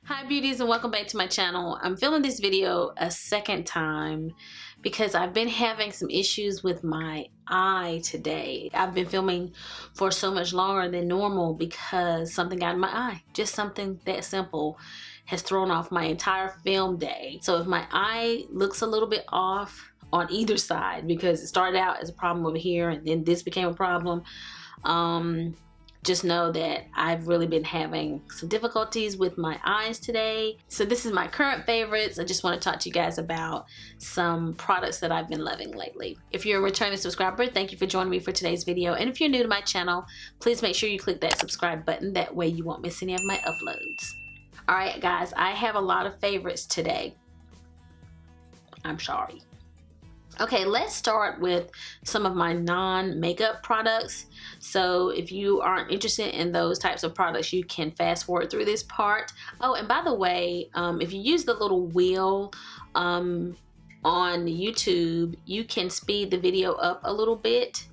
Hi beauties, and welcome back to my channel. I'm filming this video a second time because I've been having some issues with my eye today. I've been filming for so much longer than normal because something got in my eye. Just something that simple has thrown off my entire film day. So if my eye looks a little bit off on either side, because it started out as a problem over here and then this became a problem, just know that I've really been having some difficulties with my eyes today. So this is my current favorites. I just want to talk to you guys about some products that I've been loving lately. If you're a returning subscriber, thank you for joining me for today's video. And if you're new to my channel, please make sure you click that subscribe button. That way you won't miss any of my uploads. All right, guys, I have a lot of favorites today. I'm sorry. Okay, let's start with some of my non-makeup products. So if you aren't interested in those types of products, you can fast forward through this part. Oh, and by the way, if you use the little wheel on YouTube, you can speed the video up a little bit,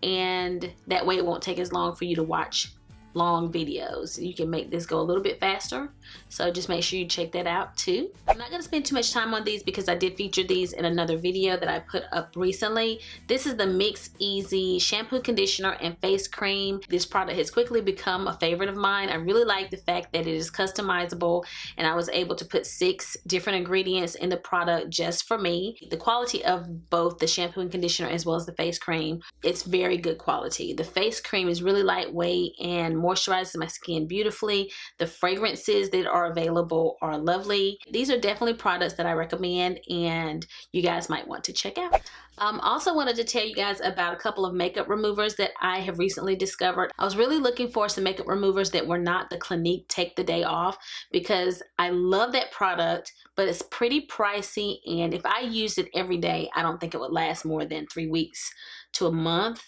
and that way it won't take as long for you to watch long videos. You can make this go a little bit faster, so just make sure you check that out too. I'm not going to spend too much time on these because I did feature these in another video that I put up recently. This is the MIXEASY shampoo, conditioner, and face cream. This product has quickly become a favorite of mine. I really like the fact that it is customizable, and I was able to put 6 different ingredients in the product just for me. The quality of both the shampoo and conditioner as well as the face cream, it's very good quality. The face cream is really lightweight and moisturizes my skin beautifully. The fragrances that are available are lovely. These are definitely products that I recommend and you guys might want to check out. Also wanted to tell you guys about a couple of makeup removers that I have recently discovered. I was really looking for some makeup removers that were not the Clinique Take the Day Off because I love that product, but it's pretty pricey, and if I used it every day, I don't think it would last more than 3 weeks to a month.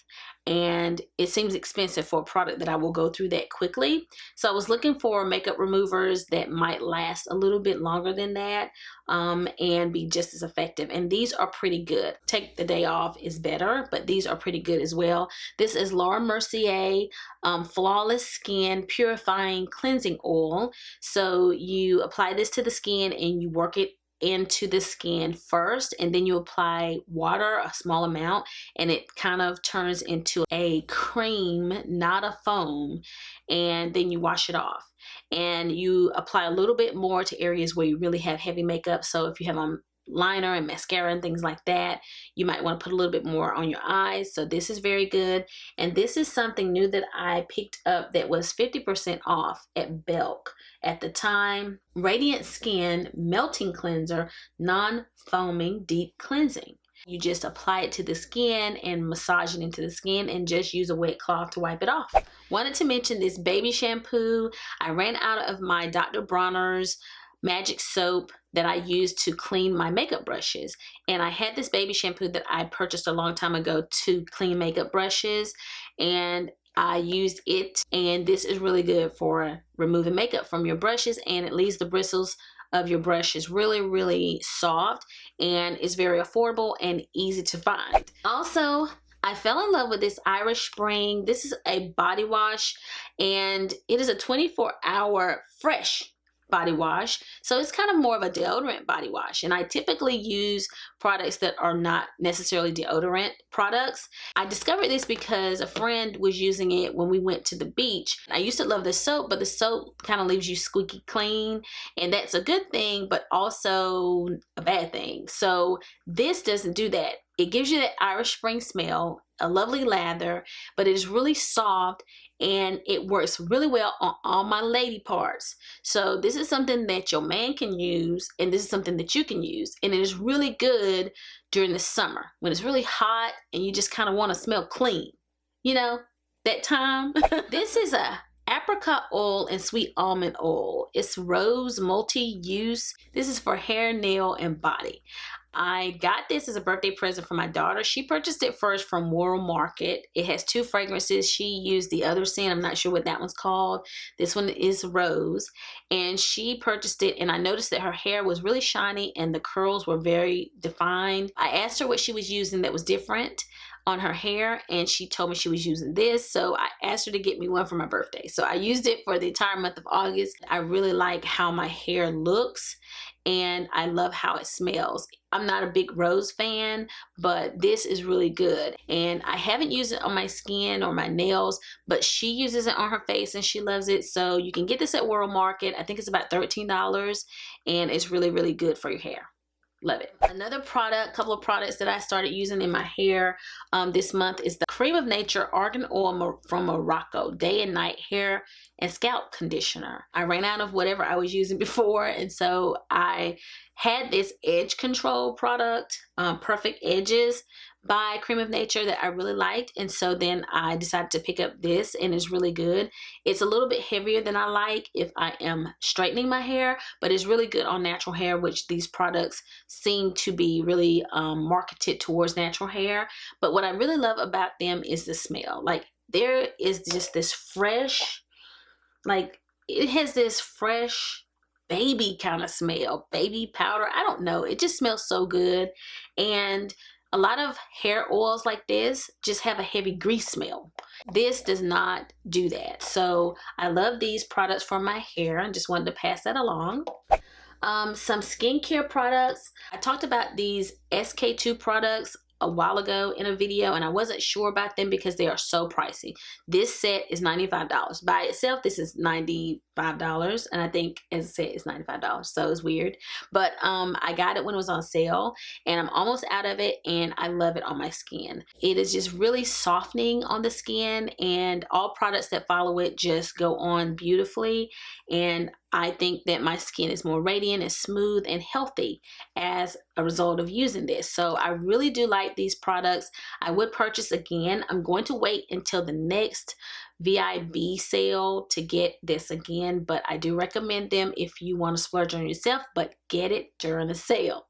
And it seems expensive for a product that I will go through that quickly. So I was looking for makeup removers that might last a little bit longer than that and be just as effective. And these are pretty good. Take the Day Off is better, but these are pretty good as well. This is Mercier Flawless Skin Purifying Cleansing Oil. So you apply this to the skin and you work it into the skin first, and then you apply water, a small amount, and it kind of turns into a cream, not a foam, and then you wash it off. And you apply a little bit more to areas where you really have heavy makeup. So if you have on liner and mascara and things like that, you might want to put a little bit more on your eyes. So this is very good, and this is something new that I picked up that was 50% off at Belk at the time. Radiant Skin Melting Cleanser, Non-Foaming Deep Cleansing. You just apply it to the skin and massage it into the skin and just use a wet cloth to wipe it off. Wanted to mention this baby shampoo. I ran out of my Dr. Bronner's magic soap that I use to clean my makeup brushes, and I had this baby shampoo that I purchased a long time ago to clean makeup brushes, and I used it, and this is really good for removing makeup from your brushes, and it leaves the bristles of your brushes really soft, and it's very affordable and easy to find. Also, I fell in love with this Irish Spring. This is a body wash, and it is a 24-hour fresh body wash, so it's kind of more of a deodorant body wash, and I typically use products that are not necessarily deodorant products. I discovered this because a friend was using it when we went to the beach. I used to love the soap, but the soap kind of leaves you squeaky clean, and that's a good thing but also a bad thing. So this doesn't do that. It gives you that Irish Spring smell, a lovely lather, but it is really soft and it works really well on all my lady parts. So this is something that your man can use, and this is something that you can use, and it is really good during the summer when it's really hot and you just kind of want to smell clean, you know, that time. This is a apricot oil and sweet almond oil. It's rose multi-use. This is for hair, nail, and body. I got this as a birthday present for my daughter. She purchased it first from World Market. It has 2 fragrances. She used the other scent. I'm not sure what that one's called. This one is rose, and she purchased it, and I noticed that her hair was really shiny and the curls were very defined. I asked her what she was using that was different on her hair, and she told me she was using this, so I asked her to get me one for my birthday. So I used it for the entire month of August. I really like how my hair looks, and I love how it smells. I'm not a big rose fan, but this is really good. And I haven't used it on my skin or my nails, but she uses it on her face and she loves it. So you can get this at World Market. I think it's about $13, and it's really, really good for your hair. Love it. Another product, couple of products that I started using in my hair this month is the Creme of Nature Argan Oil from Morocco Day and Night Hair and Scalp Conditioner. I ran out of whatever I was using before, and so I had this edge control product, Perfect Edges by Creme of Nature, that I really liked, and so then I decided to pick up this, and it's really good. It's a little bit heavier than I like if I am straightening my hair, but it's really good on natural hair, which these products seem to be really marketed towards natural hair. But what I really love about them is the smell. Like, there is just this fresh, like, it has this fresh baby kind of smell, baby powder. I don't know, it just smells so good. And a lot of hair oils like this just have a heavy grease smell. This does not do that. So I love these products for my hair and just wanted to pass that along. Some skincare products. I talked about these SK2 products a while ago in a video, and I wasn't sure about them because they are so pricey. This set is $95. By itself, this is $95, and I think, as I said, it's $95, so it's weird. But I got it when it was on sale, and I'm almost out of it, and I love it on my skin. It is just really softening on the skin, and all products that follow it just go on beautifully, and I think that my skin is more radiant and smooth and healthy as a result of using this. So I really do like these products. I would purchase again. I'm going to wait until the next VIB sale to get this again, but I do recommend them if you want to splurge on yourself, but get it during the sale.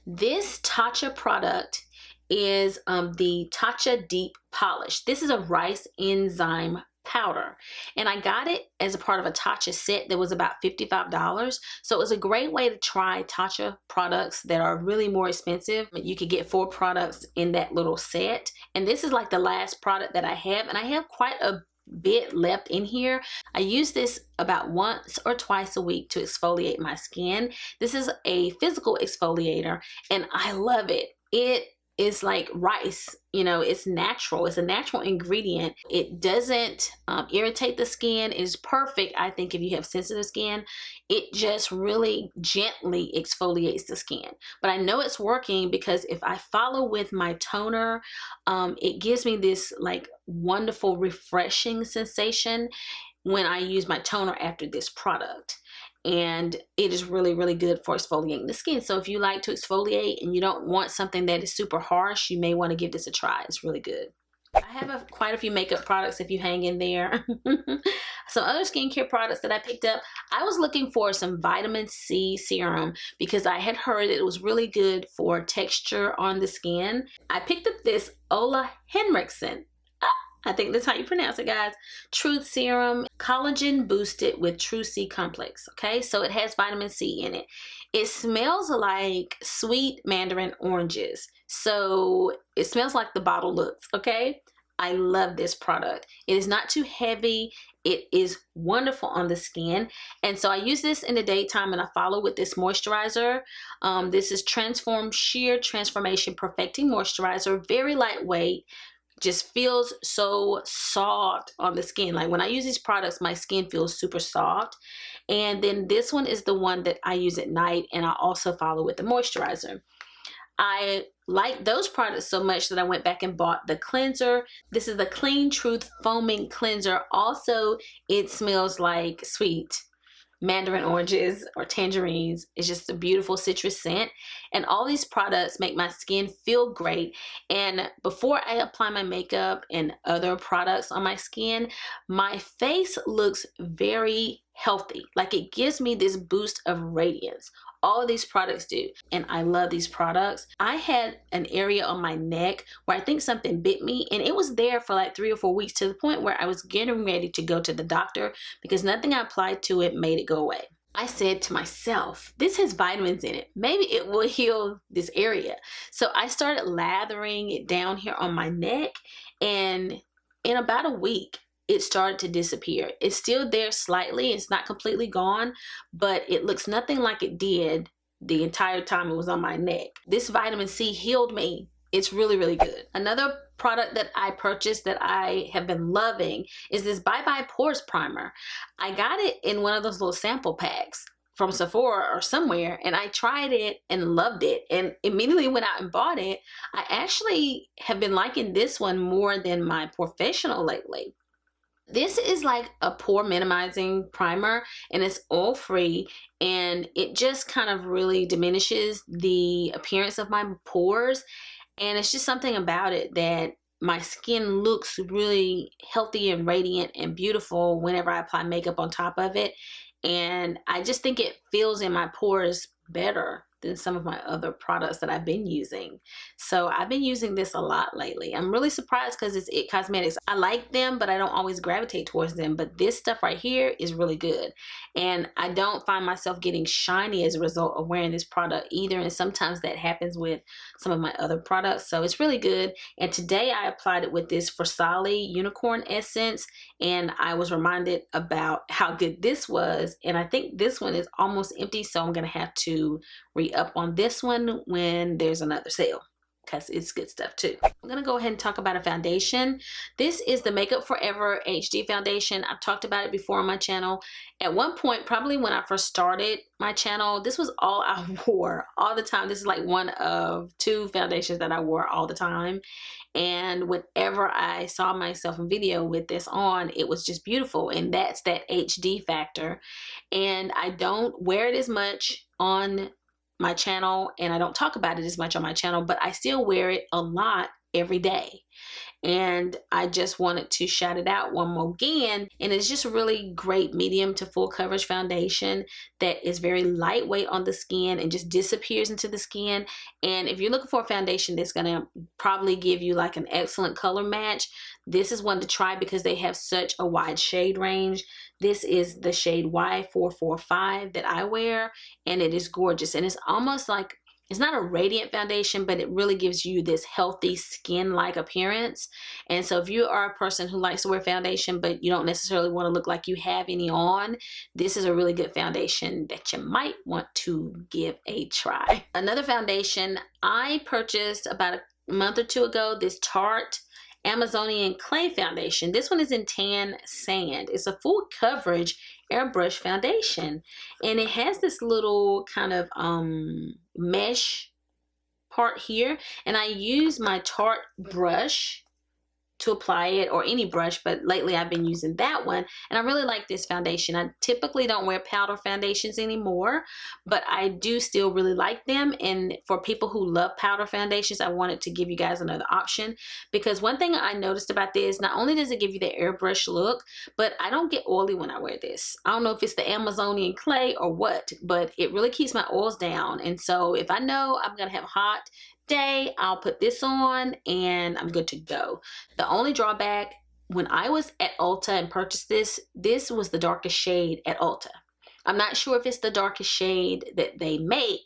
This Tatcha product is the Tatcha Deep Polish. This is a rice enzyme powder, and I got it as a part of a Tatcha set that was about $55. So it was a great way to try Tatcha products that are really more expensive. You could get 4 products in that little set, and this is like the last product that I have, and I have quite a bit left in here. I use this about once or twice a week to exfoliate my skin. This is a physical exfoliator, and I love it. It is like rice, you know, it's natural. It's a natural ingredient. It doesn't irritate the skin. It is perfect, I think, if you have sensitive skin. It just really gently exfoliates the skin. But I know it's working because if I follow with my toner, it gives me this like wonderful refreshing sensation when I use my toner after this product. And it is really, really good for exfoliating the skin. So if you like to exfoliate and you don't want something that is super harsh, you may want to give this a try. It's really good. I have quite a few makeup products if you hang in there. Some other skincare products that I picked up. I was looking for some vitamin C serum because I had heard that it was really good for texture on the skin. I picked up this OLEHENRIKSEN. I think that's how you pronounce it, guys. Truth Serum, collagen boosted with True C complex. Okay, so it has vitamin C in it. It smells like sweet mandarin oranges. So it smells like the bottle looks. Okay, I love this product. It is not too heavy. It is wonderful on the skin. And so I use this in the daytime, and I follow with this moisturizer. This is Transform Sheer Transformation Perfecting Moisturizer. Very lightweight. Just feels so soft on the skin. Like when I use these products, my skin feels super soft. And then this one is the one that I use at night, and I also follow with the moisturizer. I like those products so much that I went back and bought the cleanser. This is the Clean Truth Foaming Cleanser. Also, it smells like sweet mandarin oranges or tangerines. It's just a beautiful citrus scent, and all these products make my skin feel great. And before I apply my makeup and other products on my skin, my face looks very healthy. Like it gives me this boost of radiance. All of these products do, and I love these products. I had an area on my neck where I think something bit me, and it was there for like 3 or 4 weeks, to the point where I was getting ready to go to the doctor because nothing I applied to it made it go away. I said to myself, this has vitamins in it. Maybe it will heal this area. So I started lathering it down here on my neck, and in about a week, it started to disappear. It's still there slightly. It's not completely gone, but it looks nothing like it did the entire time it was on my neck. This vitamin C healed me. It's really, really good. Another product that I purchased that I have been loving is this Bye Bye Pores Primer. I got it in one of those little sample packs from Sephora or somewhere, and I tried it and loved it, and immediately went out and bought it. I actually have been liking this one more than my Professional lately. This is like a pore minimizing primer, and it's oil free, and it just kind of really diminishes the appearance of my pores. And it's just something about it that my skin looks really healthy and radiant and beautiful whenever I apply makeup on top of it. And I just think it fills in my pores better than some of my other products that I've been using. So I've been using this a lot lately. I'm really surprised because it's IT Cosmetics. I like them, but I don't always gravitate towards them. But this stuff right here is really good. And I don't find myself getting shiny as a result of wearing this product either. And sometimes that happens with some of my other products. So it's really good. And today I applied it with this FARSÁLI Unicorn Essence. And I was reminded about how good this was. And I think this one is almost empty. So I'm going to have to re-up on this one when there's another sale, because it's good stuff too. I'm gonna go ahead and talk about a foundation. This is the Makeup Forever HD foundation. I've talked about it before on my channel. At one point, probably when I first started my channel, this was all I wore all the time. This is like one of two foundations that I wore all the time. And whenever I saw myself in video with this on, it was just beautiful. And that's that HD factor. And I don't wear it as much on my channel, and I don't talk about it as much on my channel, but I still wear it a lot every day. And I just wanted to shout it out one more again. And it's just a really great medium to full coverage foundation that is very lightweight on the skin and just disappears into the skin. And if you're looking for a foundation that's gonna probably give you like an excellent color match, this is one to try because they have such a wide shade range. This is the shade Y445 that I wear, and it is gorgeous. And it's almost like, it's not a radiant foundation, but it really gives you this healthy skin-like appearance. And so if you are a person who likes to wear foundation, but you don't necessarily want to look like you have any on, this is a really good foundation that you might want to give a try. Another foundation I purchased about a month or two ago, this Tarte Amazonian Clay foundation. This one is in Tan Sand. It's a full coverage airbrush foundation, and it has this little kind of mesh part here, and I use my Tarte brush to apply it, or any brush, but lately I've been using that one, and I really like this foundation. I typically don't wear powder foundations anymore, but I do still really like them. And for people who love powder foundations, I wanted to give you guys another option, because one thing I noticed about this, not only does it give you the airbrush look, but I don't get oily when I wear this. I don't know if it's the Amazonian Clay or what, but it really keeps my oils down. And so if I know I'm gonna have hot day, I'll put this on and I'm good to go. The only drawback, when I was at Ulta and purchased this, this was the darkest shade at Ulta. I'm not sure if it's the darkest shade that they make,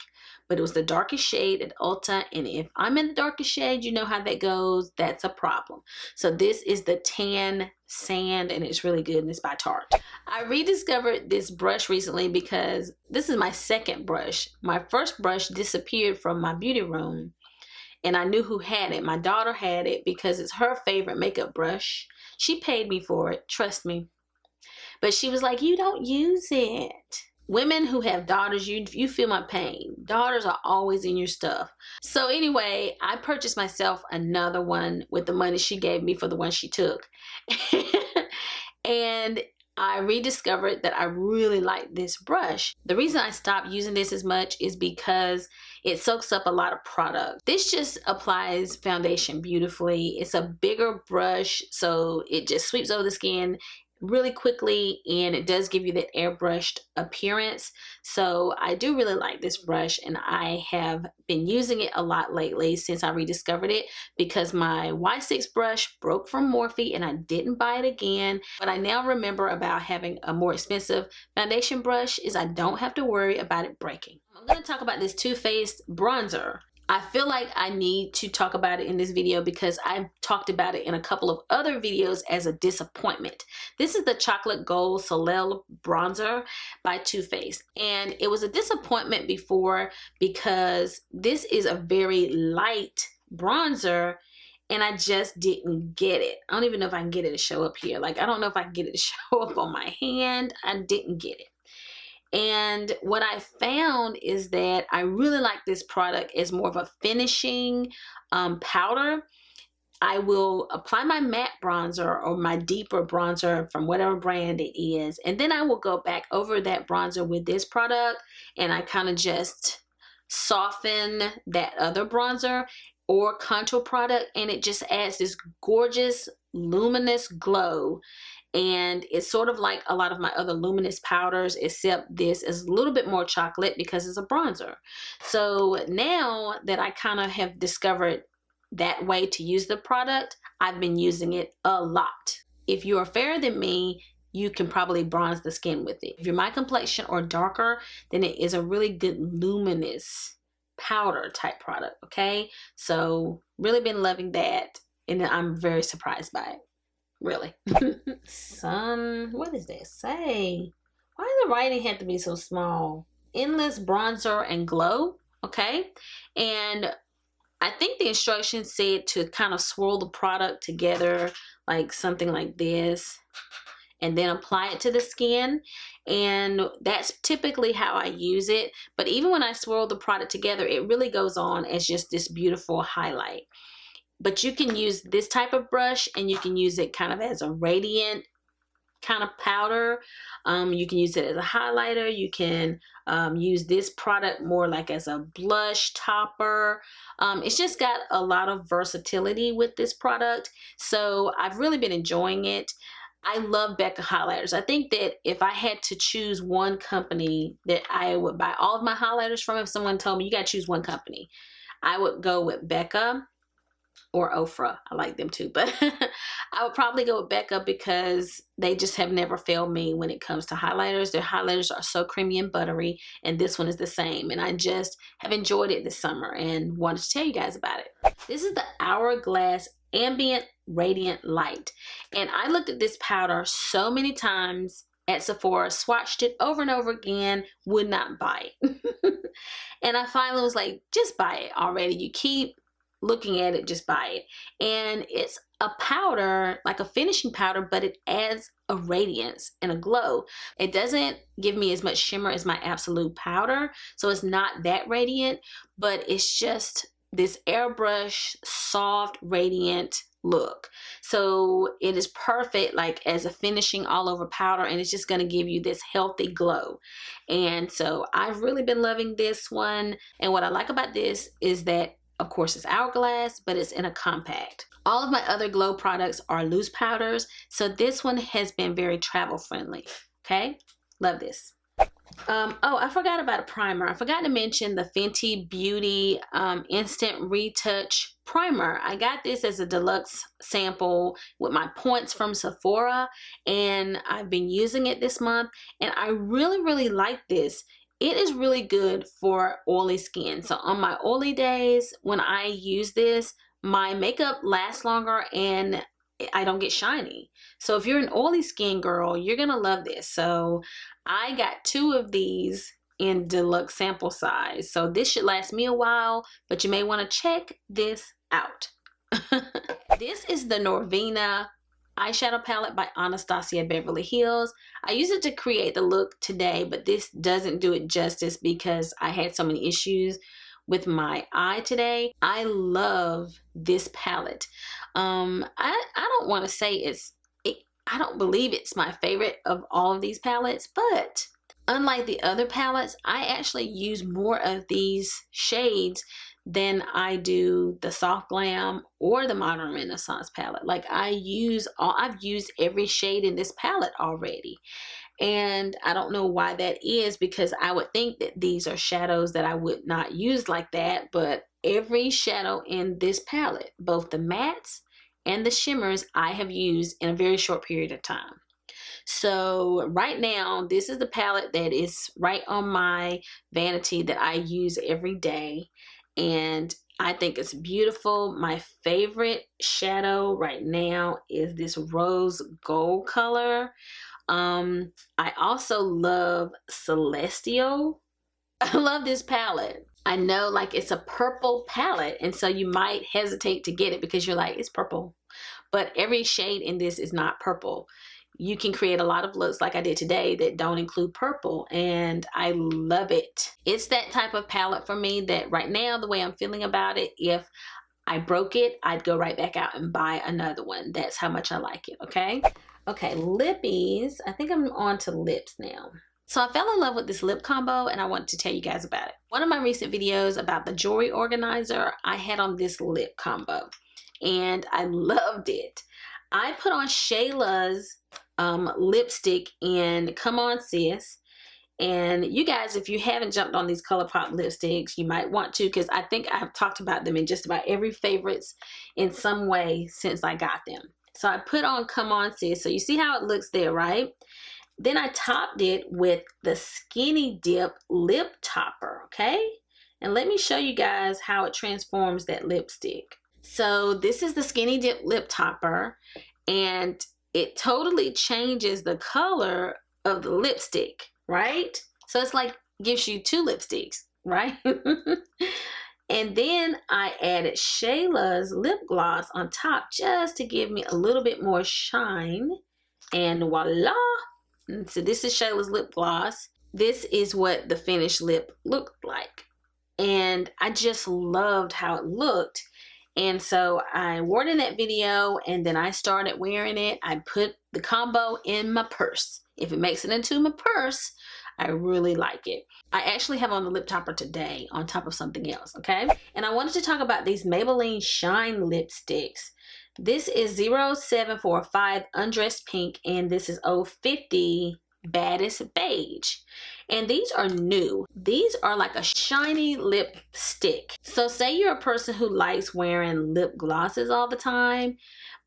but it was the darkest shade at Ulta, and if I'm in the darkest shade, you know how that goes. That's a problem. So this is the Tan Sand, and it's really good, and it's by Tarte. I rediscovered this brush recently because this is my second brush. My first brush disappeared from my beauty room, and I knew who had it. My daughter had it because it's her favorite makeup brush. She paid me for it, trust me. But she was like, you don't use it. Women who have daughters, you feel my pain. Daughters are always in your stuff. So anyway, I purchased myself another one with the money she gave me for the one she took. And I rediscovered that I really like this brush. The reason I stopped using this as much is because it soaks up a lot of product. This just applies foundation beautifully. It's a bigger brush, so it just sweeps over the skin really quickly, and it does give you that airbrushed appearance. So I do really like this brush, and I have been using it a lot lately since I rediscovered it, because my Y6 brush broke from Morphe and I didn't buy it again. But I now remember about having a more expensive foundation brush is I don't have to worry about it breaking. I'm going to talk about this Too Faced bronzer. I feel like I need to talk about it in this video because I've talked about it in a couple of other videos as a disappointment. This is the Chocolate Gold Soleil bronzer by Too Faced, and it was a disappointment before because this is a very light bronzer and I just didn't get it. I don't even know if I can get it to show up here. Like, I don't know if I can get it to show up on my hand. I didn't get it. And what I found is that I really like this product as more of a finishing powder. I will apply my matte bronzer or my deeper bronzer from whatever brand it is, and then I will go back over that bronzer with this product, and I kind of just soften that other bronzer or contour product, and it just adds this gorgeous luminous glow. And it's sort of like a lot of my other luminous powders, except this is a little bit more chocolate because it's a bronzer. So now that I kind of have discovered that way to use the product, I've been using it a lot. If you are fairer than me, you can probably bronze the skin with it. If you're my complexion or darker, then it is a really good luminous powder type product, okay? So really been loving that, and I'm very surprised by it. Really. What does that say? Why does the writing have to be so small? Endless bronzer and glow. Okay. And I think the instructions said to kind of swirl the product together like something like this, and then apply it to the skin. And that's typically how I use it. But even when I swirl the product together, it really goes on as just this beautiful highlight. But you can use this type of brush, and you can use it kind of as a radiant kind of powder. You can use it as a highlighter. You can use this product more like as a blush topper. It's just got a lot of versatility with this product. So I've really been enjoying it. I love Becca highlighters. I think that if I had to choose one company that I would buy all of my highlighters from, if someone told me you got to choose one company, I would go with Becca or Ofra. I like them too, but I would probably go with Becca because they just have never failed me when it comes to highlighters. Their highlighters are so creamy and buttery, and this one is the same. And I just have enjoyed it this summer and wanted to tell you guys about it. This is the Hourglass Ambient Radiant Light. And I looked at this powder so many times at Sephora, swatched it over and over again, would not buy it. And I finally was like, just buy it already. You keep looking at it, just buy it. And it's a powder, like a finishing powder, but it adds a radiance and a glow. It doesn't give me as much shimmer as my Absolute powder, so it's not that radiant, but it's just this airbrush, soft, radiant look. So it is perfect like as a finishing all over powder, and it's just going to give you this healthy glow. And so I've really been loving this one. And what I like about this is that, of course, it's Hourglass, but it's in a compact. All of my other glow products are loose powders, so this one has been very travel friendly. Okay, love this. Oh, I forgot about a primer. I forgot to mention the Fenty Beauty Instant Retouch Primer. I got this as a deluxe sample with my points from Sephora, and I've been using it this month, and I really like this. It is really good for oily skin. So on my oily days, when I use this, my makeup lasts longer and I don't get shiny. So if you're an oily skin girl, you're gonna love this. So I got 2 of these in deluxe sample size. So this should last me a while, but you may want to check this out. This is the Norvina eyeshadow palette by Anastasia Beverly Hills. I used it to create the look today, but this doesn't do it justice because I had so many issues with my eye today. I love this palette. I don't want to say I don't believe it's my favorite of all of these palettes, but unlike the other palettes, I actually use more of these shades than I do the Soft Glam or the Modern Renaissance palette. Like I've used every shade in this palette already. And I don't know why that is, because I would think that these are shadows that I would not use like that, but every shadow in this palette, both the mattes and the shimmers, I have used in a very short period of time. So right now, this is the palette that is right on my vanity that I use every day, and I think it's beautiful. My favorite shadow right now is this rose gold color. I also love Celestial. I love this palette. I know, like, it's a purple palette, and so you might hesitate to get it because you're like, it's purple. But every shade in this is not purple. You can create a lot of looks like I did today that don't include purple, and I love it. It's that type of palette for me that right now, the way I'm feeling about it, if I broke it, I'd go right back out and buy another one. That's how much I like it, okay? Okay, lippies. I think I'm on to lips now. So I fell in love with this lip combo, and I wanted to tell you guys about it. One of my recent videos about the jewelry organizer, I had on this lip combo, and I loved it. I put on Shayla's lipstick in Come On Sis. And you guys, if you haven't jumped on these ColourPop lipsticks, you might want to, because I think I've talked about them in just about every favorites in some way since I got them. So I put on Come On Sis. So you see how it looks there, right? Then I topped it with the Skinny Dip Lip Topper, okay? And let me show you guys how it transforms that lipstick. So this is the Skinny Dip Lip Topper, and it totally changes the color of the lipstick, right? So it's like gives you two lipsticks, right? And then I added Shayla's lip gloss on top just to give me a little bit more shine. And voila! And so this is Shayla's lip gloss. This is what the finished lip looked like. And I just loved how it looked. And so I wore it in that video, and then I started wearing it. I put the combo in my purse. If it makes it into my purse, I really like it. I actually have on the lip topper today on top of something else, okay? And I wanted to talk about these Maybelline Shine lipsticks. This is 0745 Undressed Pink, and this is 050 Baddest Beige. And these are new. These are like a shiny lipstick. So say you're a person who likes wearing lip glosses all the time,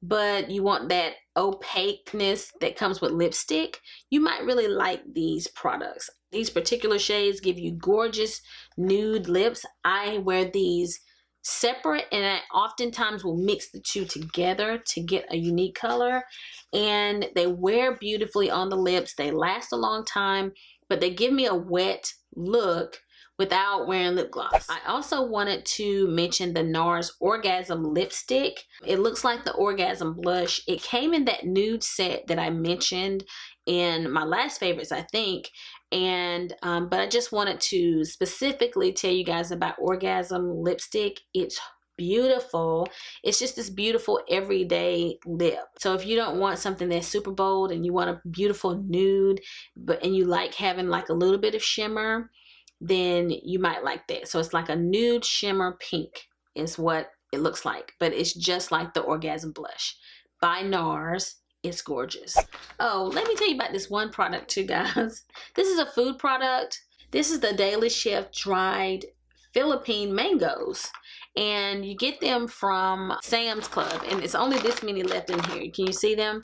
but you want that opaqueness that comes with lipstick, you might really like these products. These particular shades give you gorgeous nude lips. I wear these separate, and I oftentimes will mix the two together to get a unique color, and they wear beautifully on the lips. They last a long time, but they give me a wet look without wearing lip gloss. I also wanted to mention the NARS Orgasm lipstick. It looks like the Orgasm blush. It came in that nude set that I mentioned in my last favorites, I think. And but I just wanted to specifically tell you guys about Orgasm lipstick. It's beautiful. It's just this beautiful everyday lip. So if you don't want something that's super bold and you want a beautiful nude, and you like having like a little bit of shimmer, then you might like that. So it's like a nude shimmer pink is what it looks like, but it's just like the Orgasm blush by NARS. It's gorgeous. Oh, let me tell you about this one product too, guys. This is a food product. This is the Daily Chef dried Philippine mangoes, and you get them from Sam's Club, and it's only this many left in here. Can you see them?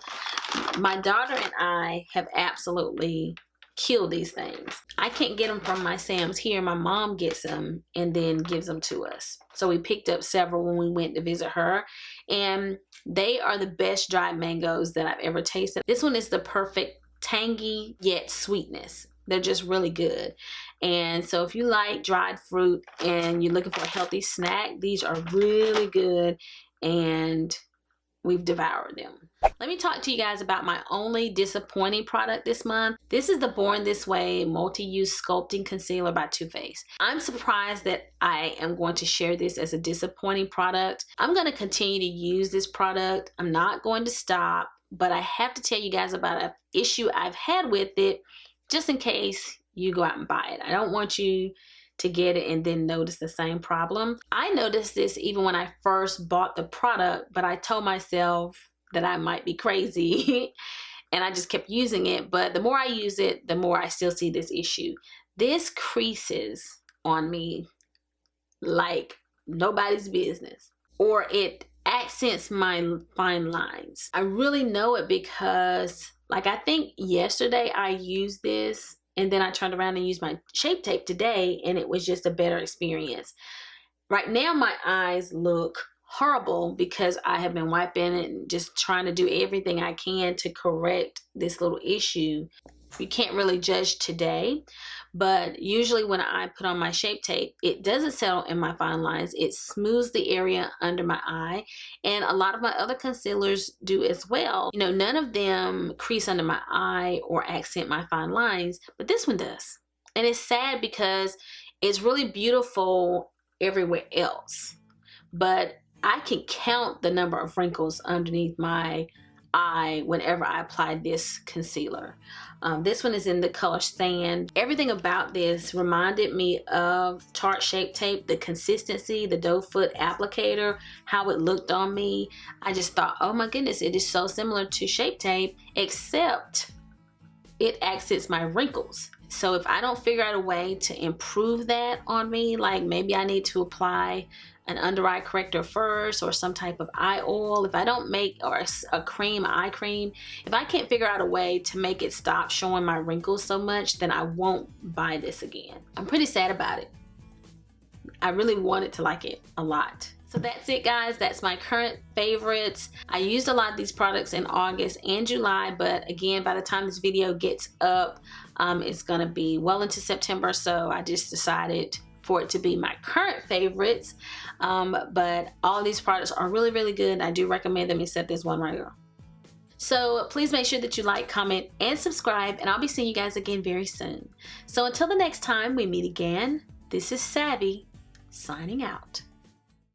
My daughter and I have absolutely killed these things. I can't get them from my Sam's here. My mom gets them and then gives them to us. So we picked up several when we went to visit her, and they are the best dried mangoes that I've ever tasted. This one is the perfect tangy yet sweetness. They're just really good. And so if you like dried fruit and you're looking for a healthy snack, these are really good, and we've devoured them. Let me talk to you guys about my only disappointing product this month. This is the Born This Way Multi-Use Sculpting Concealer by Too Faced. I'm surprised that I am going to share this as a disappointing product. I'm going to continue to use this product. I'm not going to stop, but I have to tell you guys about an issue I've had with it just in case you go out and buy it. I don't want you to get it and then notice the same problem. I noticed this even when I first bought the product, but I told myself that I might be crazy and I just kept using it. But the more I use it, the more I still see this issue. This creases on me like nobody's business, or it accents my fine lines. I really know it because, like, I think yesterday I used this and then I turned around and used my Shape Tape today, and it was just a better experience. Right now my eyes look horrible because I have been wiping and just trying to do everything I can to correct this little issue. You can't really judge today, but usually when I put on my Shape Tape, it doesn't settle in my fine lines. It smooths the area under my eye, and a lot of my other concealers do as well. You know, none of them crease under my eye or accent my fine lines, but this one does. And it's sad because it's really beautiful everywhere else, but I can count the number of wrinkles underneath my eye whenever I apply this concealer. This one is in the color Sand. Everything about this reminded me of Tarte Shape Tape, the consistency, the doe foot applicator, how it looked on me. I just thought, oh my goodness, it is so similar to Shape Tape, except it accents my wrinkles. So if I don't figure out a way to improve that on me, like maybe I need to apply an under eye corrector first or some type of eye oil, if I don't make, or a cream, eye cream, if I can't figure out a way to make it stop showing my wrinkles so much, then I won't buy this again. I'm pretty sad about it. I really wanted to like it a lot. So that's it, guys. That's my current favorites. I used a lot of these products in August and July, but again, by the time this video gets up, it's gonna be well into September, so I just decided for it to be my current favorites. But all these products are really, really good. I do recommend them, except this one right here. So please make sure that you like, comment, and subscribe, and I'll be seeing you guys again very soon. So until the next time we meet again, this is Savvy, signing out.